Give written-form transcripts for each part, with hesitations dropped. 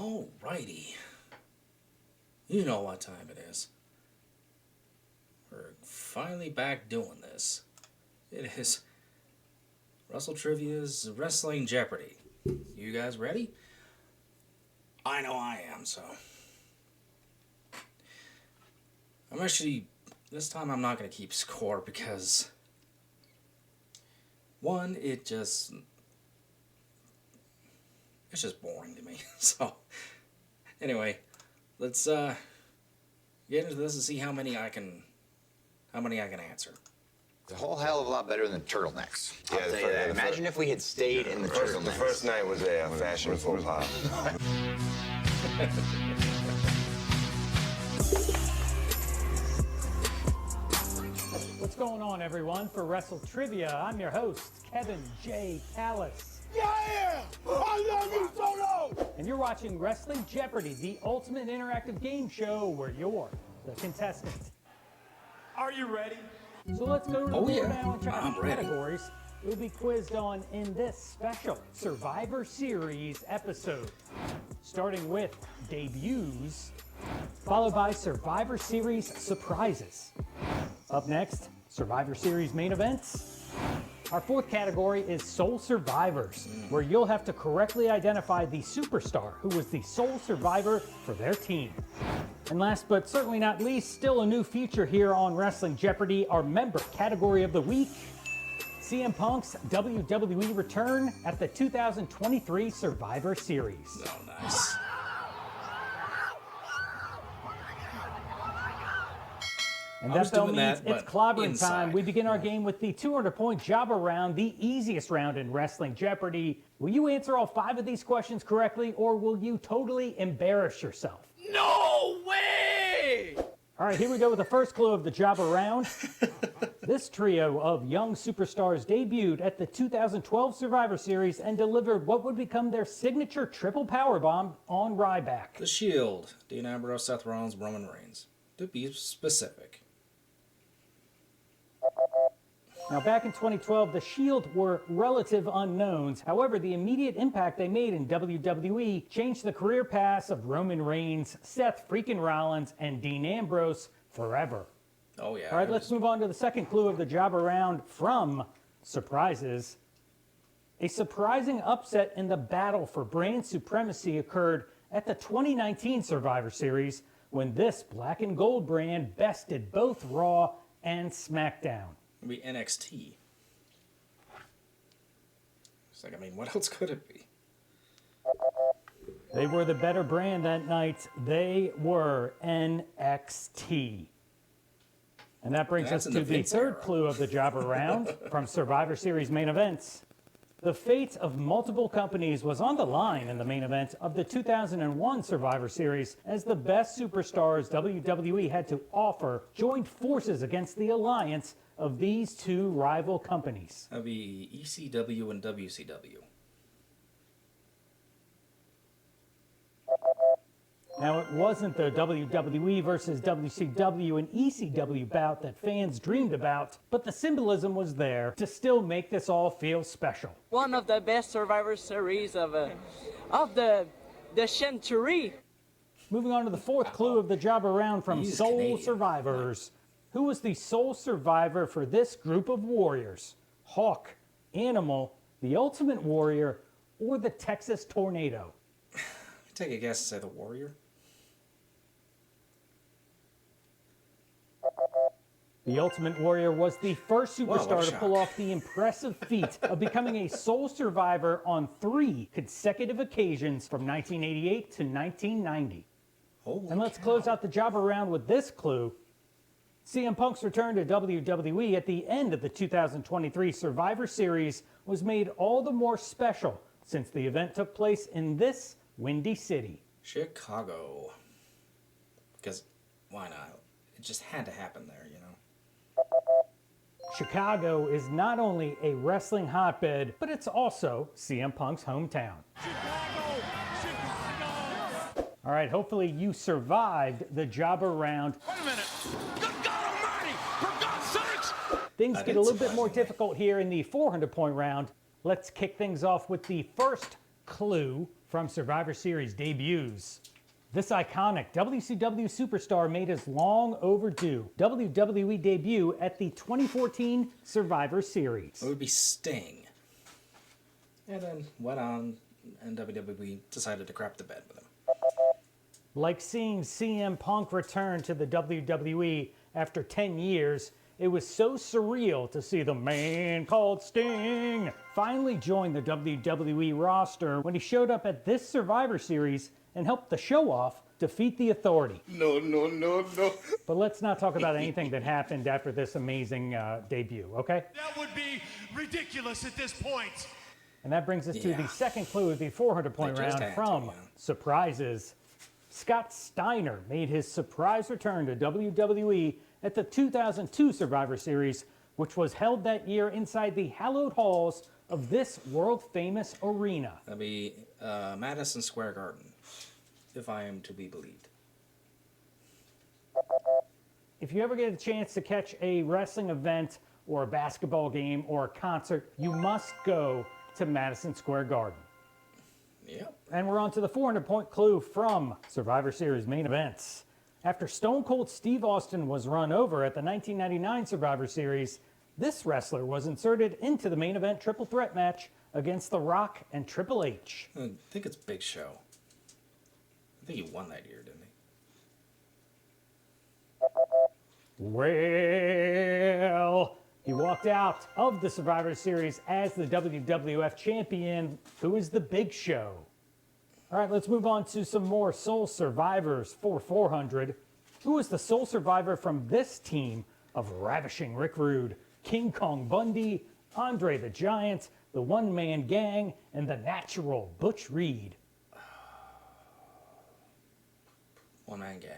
Alrighty. You know what time it is. We're finally back doing this. It is Wrestle Trivia's Wrestling Jeopardy. You guys ready? I know I am, so. This time I'm not going to keep score because, one, it's just boring to me. So, anyway, let's get into this and see how many I can answer. It's a whole hell of a lot better than turtlenecks. Yeah, I'll tell you that. Imagine if we had stayed in the turtlenecks. The first night was a fashion faux pas. What's going on, everyone? For Wrestle Trivia, I'm your host, Kevin J. Callis. Yeah! I love you, Solo! And you're watching Wrestling Jeopardy, the ultimate interactive game show where you're the contestant. Are you ready? So let's go to the board yeah. now and check out I'm the ready. categories we'll be quizzed on in this special Survivor Series episode. Starting with debuts, followed by Survivor Series surprises. Up next, Survivor Series main events. Our fourth category is Sole Survivors, where you'll have to correctly identify the superstar who was the sole survivor for their team. And last but certainly not least, still a new feature here on Wrestling Jeopardy, our member category of the week, CM Punk's WWE return at the 2023 Survivor Series. Oh, nice. And I was that bell doing means that, it's but clobbering inside. time. We begin our game with the 200-point Java round, the easiest round in Wrestling Jeopardy. Will you answer all 5 of these questions correctly, or will you totally embarrass yourself? No way! All right, here we go with the first clue of the Java round. This trio of young superstars debuted at the 2012 Survivor Series and delivered what would become their signature triple powerbomb on Ryback. The Shield, Dean Ambrose, Seth Rollins, Roman Reigns. To be specific. Now, back in 2012, the Shield were relative unknowns. However, the immediate impact they made in WWE changed the career paths of Roman Reigns, Seth freaking Rollins, and Dean Ambrose forever. Oh, yeah. All right, let's move on to the second clue of the Java round from Surprises. A surprising upset in the battle for brand supremacy occurred at the 2019 Survivor Series when this black and gold brand bested both Raw and SmackDown. It'd be NXT. It's like, what else could it be? They were the better brand that night. They were NXT. And that brings us That's in to the the Vince third era. clue of the Jobber round from Survivor Series main events. The fate of multiple companies was on the line in the main event of the 2001 Survivor Series as the best superstars WWE had to offer joined forces against the alliance of these two rival companies. That'd be ECW and WCW. Now, it wasn't the WWE versus WCW and ECW bout that fans dreamed about, but the symbolism was there to still make this all feel special. One of the best Survivor Series of the century. Moving on to the fourth clue of the Jobber round from He's Soul Canadian. Survivors. Who was the sole survivor for this group of warriors? Hawk, Animal, the Ultimate Warrior, or the Texas Tornado? Take a guess and say the Warrior. The Ultimate Warrior was the first Whoa, what superstar a to pull shock. off the impressive feat of becoming a sole survivor on 3 consecutive occasions from 1988 to 1990. Holy And let's cow. close out the Jobber round with this clue. CM Punk's return to WWE at the end of the 2023 Survivor Series was made all the more special since the event took place in this windy city. Chicago. Because, why not? It just had to happen there, you know? Chicago is not only a wrestling hotbed, but it's also CM Punk's hometown. All right, hopefully you survived the Jobber round. Wait a minute! Good God Almighty! For God's sakes! Things I get a did little bit more surprisingly. difficult here in the 400-point round. Let's kick things off with the first clue from Survivor Series debuts. This iconic WCW superstar made his long overdue WWE debut at the 2014 Survivor Series. It would be Sting. And then went on, and WWE decided to crap the bed with him. Like seeing CM Punk return to the WWE after 10 years, it was so surreal to see the man called Sting finally join the WWE roster when he showed up at this Survivor Series and helped the show off defeat the Authority. No. But let's not talk about anything that happened after this amazing debut, okay? That would be ridiculous at this point. And that brings us to Yeah. the second clue of the 400-point They just round had to, from yeah. Surprises. Scott Steiner made his surprise return to WWE at the 2002 Survivor Series, which was held that year inside the hallowed halls of this world-famous arena. That'd be Madison Square Garden, if I am to be believed. If you ever get a chance to catch a wrestling event or a basketball game or a concert, you must go to Madison Square Garden. Yep. And we're on to the 400-point clue from Survivor Series main events. After Stone Cold Steve Austin was run over at the 1999 Survivor Series, this wrestler was inserted into the main event triple threat match against The Rock and Triple H. I think it's Big Show. I think he won that year, didn't he? Well, he walked out of the Survivor Series as the WWF champion, who is the Big Show. All right, let's move on to some more Soul Survivors for 400. Who is the Soul Survivor from this team of Ravishing Rick Rude, King Kong Bundy, Andre the Giant, the One Man Gang, and the Natural Butch Reed? One Man Gang.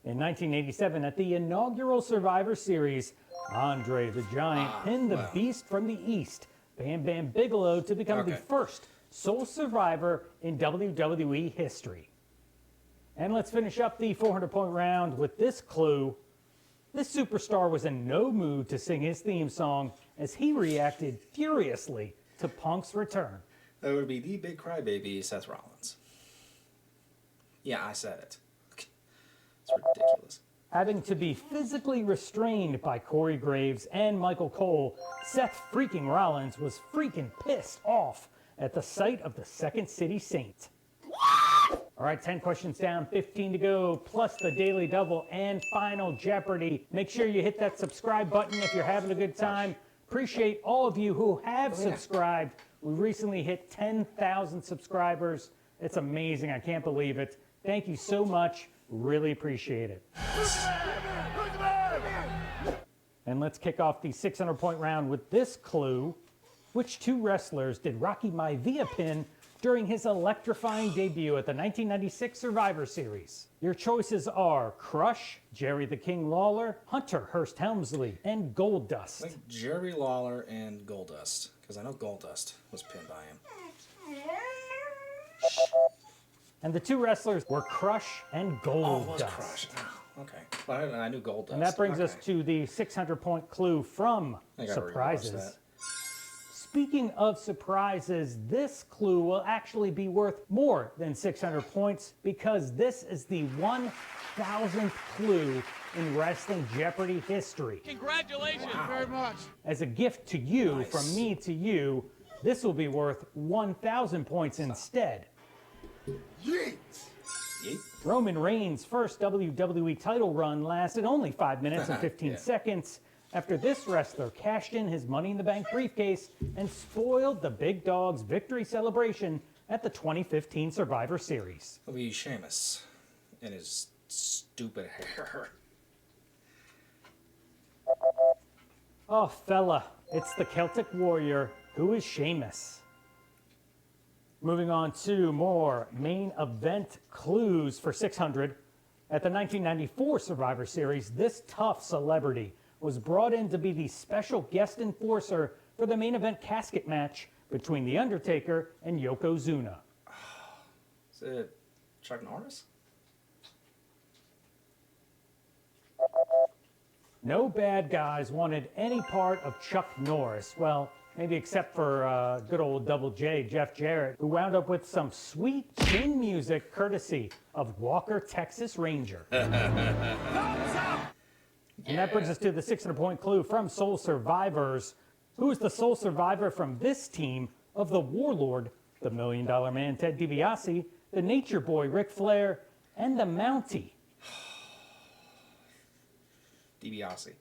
In 1987, at the inaugural Survivor Series, Andre the Giant pinned the wow. Beast from the East, Bam Bam Bigelow, to become the Okay. first sole survivor in WWE history. And let's finish up the 400-point round with this clue. This superstar was in no mood to sing his theme song as he reacted furiously to Punk's return. That would be the big crybaby Seth Rollins. Yeah, I said it. It's ridiculous. Having to be physically restrained by Corey Graves and Michael Cole, Seth freaking Rollins was freaking pissed off at the sight of the Second City Saint. All right, 10 questions down, 15 to go, plus the Daily Double and Final Jeopardy. Make sure you hit that subscribe button if you're having a good time. Appreciate all of you who have subscribed. We recently hit 10,000 subscribers. It's amazing. I can't believe it. Thank you so much. Really appreciate it. And let's kick off the 600-point round with this clue. Which two wrestlers did Rocky Maivia pin during his electrifying debut at the 1996 Survivor Series? Your choices are Crush, Jerry the King Lawler, Hunter Hearst Helmsley, and Goldust. Like Jerry Lawler and Goldust, because I know Goldust was pinned by him. And the two wrestlers were Crush and Goldust. Oh, it was Crush. Oh, okay. Well, I knew Goldust. And that brings us Okay. to the 600-point clue from I gotta rewatch Surprises. that. Speaking of surprises, this clue will actually be worth more than 600 points because this is the 1,000th clue in Wrestling Jeopardy history. Congratulations very much. As a gift to you, Nice. from me to you, this will be worth 1,000 points instead. Yeet. Roman Reigns' first WWE title run lasted only 5 minutes and 15 Yeah. seconds after this wrestler cashed in his Money in the Bank briefcase and spoiled the Big Dog's victory celebration at the 2015 Survivor Series. It'll be Sheamus and his stupid hair. Oh, fella, it's the Celtic Warrior, who is Sheamus. Moving on to more main event clues for 600. At the 1994 Survivor Series, this tough celebrity was brought in to be the special guest enforcer for the main event casket match between The Undertaker and Yokozuna. Is it Chuck Norris? No bad guys wanted any part of Chuck Norris. Well, Maybe except for good old Double J, Jeff Jarrett, who wound up with some sweet chin music courtesy of Walker, Texas Ranger. And that brings us to the 600-point clue from Soul Survivors. Who is the sole survivor from this team of the Warlord, the $1 Million Man Ted DiBiase, the Nature Boy Ric Flair, and the Mountie? DiBiase.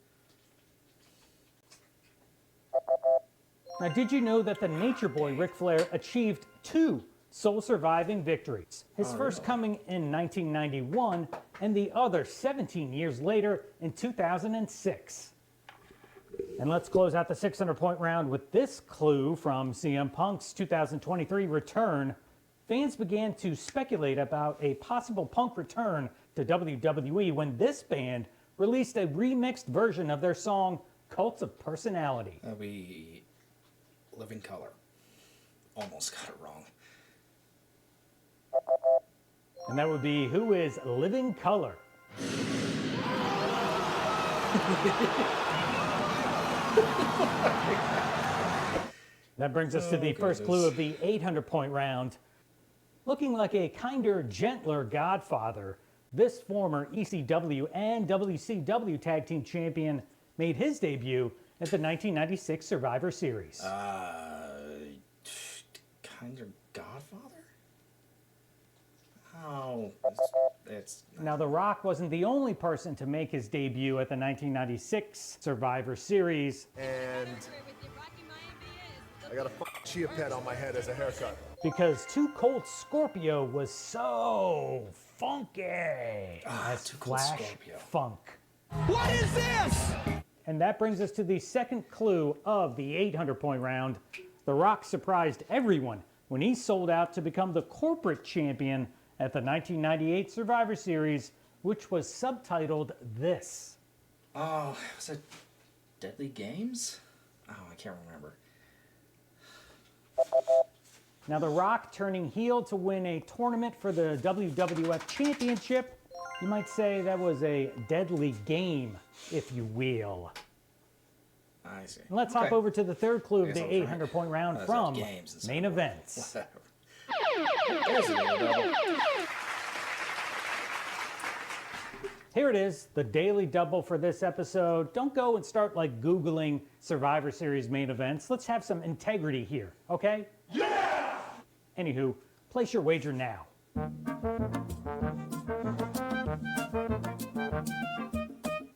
Now, did you know that the Nature Boy Ric Flair achieved 2 sole surviving victories? His first coming in 1991, and the other 17 years later in 2006. And let's close out the 600-point round with this clue from CM Punk's 2023 return. Fans began to speculate about a possible Punk return to WWE when this band released a remixed version of their song Cults of Personality. That'd be Living Color. Almost got it wrong. And that would be Who is Living Color? That brings us to the first clue of the 800-point round. Looking like a kinder, gentler godfather, this former ECW and WCW Tag Team Champion made his debut at the 1996 Survivor Series. Kind of Godfather? Oh, it's Now, The Rock wasn't the only person to make his debut at the 1996 Survivor Series, And I got a chia pet on my head as a haircut. because Too Cold Scorpio was so funky. As Too Cold Flash Scorpio. Funk. What is this? And that brings us to the second clue of the 800-point round. The Rock surprised everyone when he sold out to become the corporate champion at the 1998 Survivor Series, which was subtitled this. Oh, was it Deadly Games? Oh, I can't remember. Now, The Rock turning heel to win a tournament for the WWF Championship. You might say that was a deadly game, if you will. I see. And let's hop over to the third clue of guess the I was right. 800-point round Those are from games instead Main of- Events. Whatever. There's a double. Here it is, the daily double for this episode. Don't go and start like Googling Survivor Series main events. Let's have some integrity here, okay? Yeah! Anywho, place your wager now.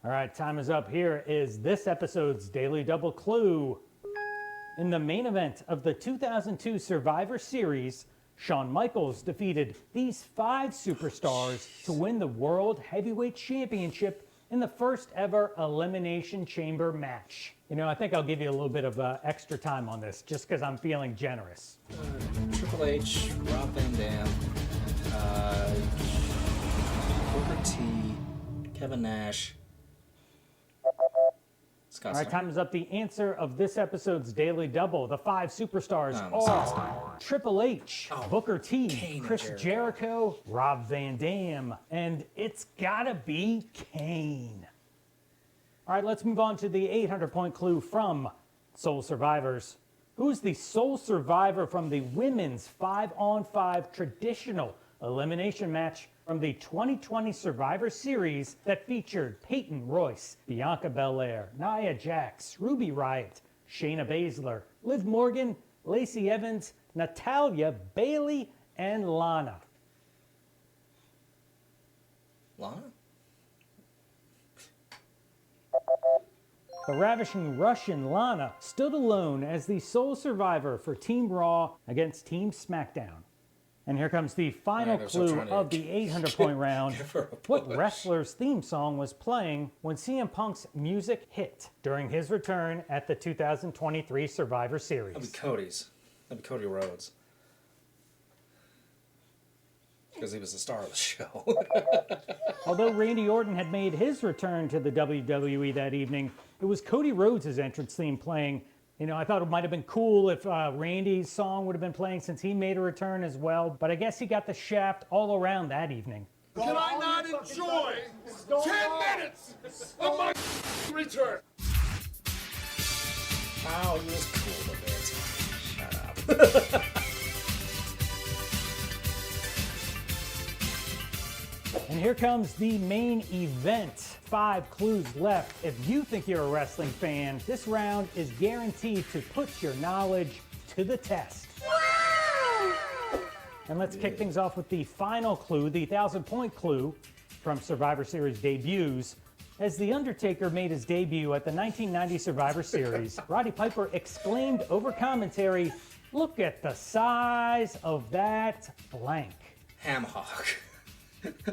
All right, time is up. Here is this episode's daily double clue. In the main event of the 2002 Survivor Series, Shawn Michaels defeated these 5 superstars to win the World Heavyweight Championship in the first ever Elimination Chamber match. You know, I think I'll give you a little bit of extra time on this just because I'm feeling generous. Triple H, Rob Van Dam, Booker T, Kevin Nash, Scott All right, Steiner. time is up. The answer of this episode's Daily Double, the 5 superstars are Triple H, Booker T, Kane and Chris Jericho. Jericho, Rob Van Dam, and it's gotta be Kane. All right, let's move on to the 800-point clue from Soul Survivors. Who's the sole survivor from the women's 5-on-5 traditional elimination match from the 2020 Survivor Series that featured Peyton Royce, Bianca Belair, Nia Jax, Ruby Riott, Shayna Baszler, Liv Morgan, Lacey Evans, Natalya, Bayley, and Lana? Lana? The ravishing Russian Lana stood alone as the sole survivor for Team Raw against Team SmackDown. And here comes the final they're still clue trying to of the 800-point round. give her a What push. wrestler's theme song was playing when CM Punk's music hit during his return at the 2023 Survivor Series? That'd be Cody's. That'd be Cody Rhodes. Because he was the star of the show. Although Randy Orton had made his return to the WWE that evening, it was Cody Rhodes' entrance theme playing. You know, I thought it might have been cool if Randy's song would have been playing since he made a return as well, but I guess he got the shaft all around that evening. Can I not enjoy 10 minutes of my return? Oh, he was cool a bit. Shut up. And here comes the main event. 5 clues left. If you think you're a wrestling fan, this round is guaranteed to put your knowledge to the test. And let's kick things off with the final clue, the 1,000-point clue from Survivor Series debuts. As The Undertaker made his debut at the 1990 Survivor Series, Roddy Piper exclaimed over commentary, "Look at the size of that blank." Ham hock.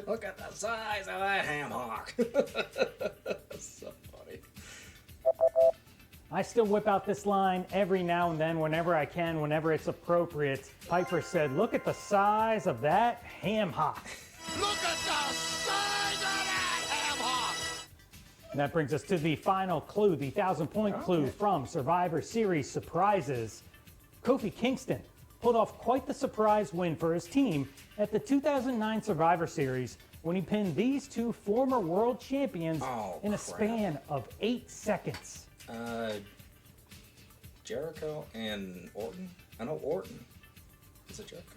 Look at the size of that ham hock. So funny. I still whip out this line every now and then, whenever I can, whenever it's appropriate. Piper said, "Look at the size of that ham hock." Look at the size of that ham hock! And that brings us to the final clue, the 1,000-point clue from Survivor Series surprises. Kofi Kingston pulled off quite the surprise win for his team at the 2009 Survivor Series when he pinned these 2 former world champions in a span of 8 seconds. Jericho and Orton? I know Orton. Is it Jericho?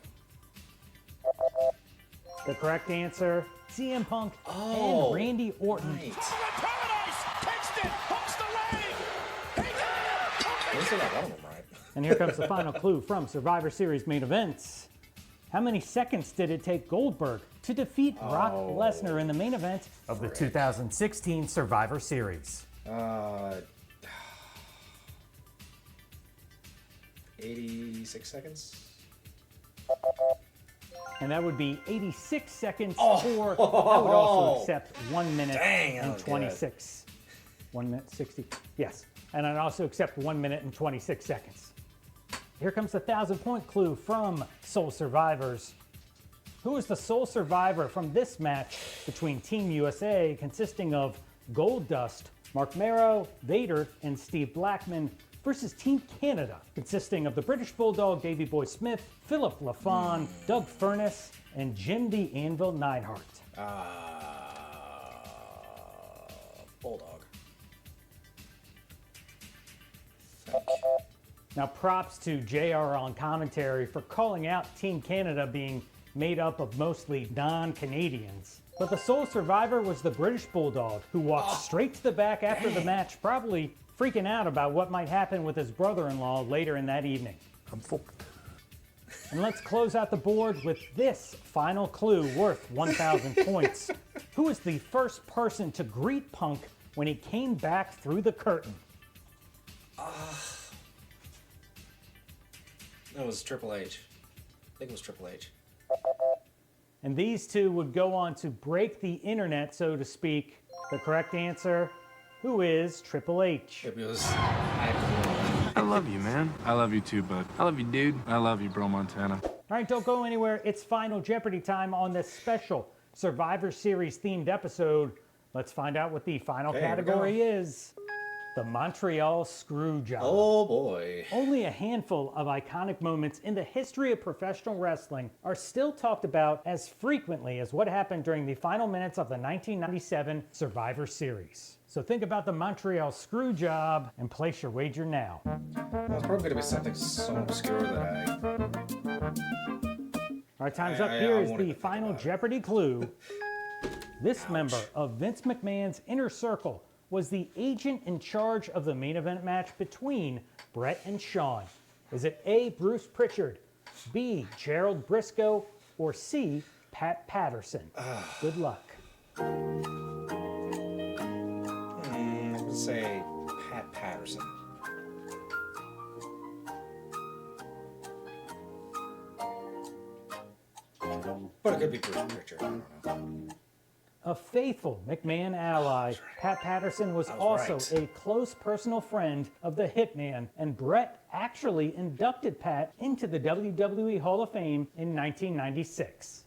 The correct answer, CM Punk Oh, and Randy Orton. Right. Paradise! Kingston hooks the leg! At least I got one of them right. And here comes the final clue from Survivor Series main events. How many seconds did it take Goldberg to defeat Brock Lesnar in the main event of the 2016 Survivor Series? 86 seconds? And that would be 86 seconds, or I would also accept 1 minute Dang, and that was 26. 1 minute 60. Yes. And I'd also accept 1 minute and 26 seconds. Here comes the 1,000-point clue from Soul Survivors. Who is the sole survivor from this match between Team USA, consisting of Goldust, Mark Merrow, Vader, and Steve Blackman, versus Team Canada, consisting of the British Bulldog Davey Boy Smith, Philip LaFawn, Doug Furness, and Jim the Anvil Neidhart? Bulldog. Now, props to JR on commentary for calling out Team Canada being made up of mostly non-Canadians. But the sole survivor was the British Bulldog, who walked straight to the back after the match, probably freaking out about what might happen with his brother-in-law later in that evening. I'm fucked. And let's close out the board with this final clue worth 1,000 points. Who was the first person to greet Punk when he came back through the curtain? That was Triple H. I think it was Triple H. And these two would go on to break the internet, so to speak. The correct answer, who is Triple H? It was. I love you, man. I love you too, bud. I love you, dude. I love you, bro, Montana. All right, don't go anywhere. It's Final Jeopardy time on this special Survivor Series themed episode. Let's find out what the final category is. The Montreal Screwjob. Oh boy. Only a handful of iconic moments in the history of professional wrestling are still talked about as frequently as what happened during the final minutes of the 1997 Survivor Series. So think about the Montreal Screwjob and place your wager now. Well, it's probably going to be something so obscure that All right, time's up. I Here is won't the even think final about it. Jeopardy clue. This member of Vince McMahon's inner circle was the agent in charge of the main event match between Brett and Shawn. Is it A, Bruce Pritchard, B, Gerald Briscoe, or C, Pat Patterson? Good luck. I'm going to say Pat Patterson. But it could be Bruce Pritchard. I don't know. A faithful McMahon ally, Pat Patterson was also right. a close personal friend of the Hitman, and Brett actually inducted Pat into the WWE Hall of Fame in 1996.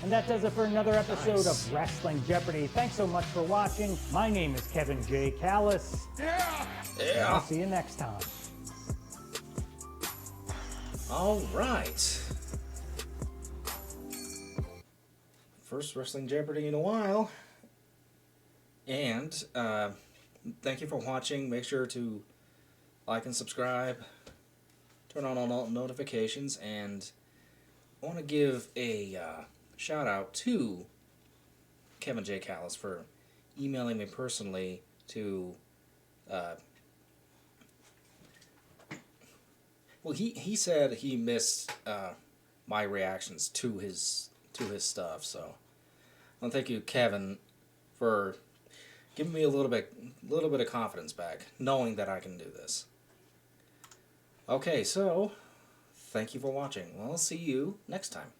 And that does it for another episode of Wrestling Jeopardy. Thanks so much for watching. My name is Kevin J. Callis. And I'll see you next time. All right. First Wrestling Jeopardy in a while. And thank you for watching. Make sure to like and subscribe, turn on all notifications, and I want to give a shout out to Kevin J. Callis for emailing me personally to well, he said he missed my reactions to his stuff. So I want to thank you, Kevin, for giving me a little bit of confidence back, knowing that I can do this. Okay, so thank you for watching. Well, I'll see you next time.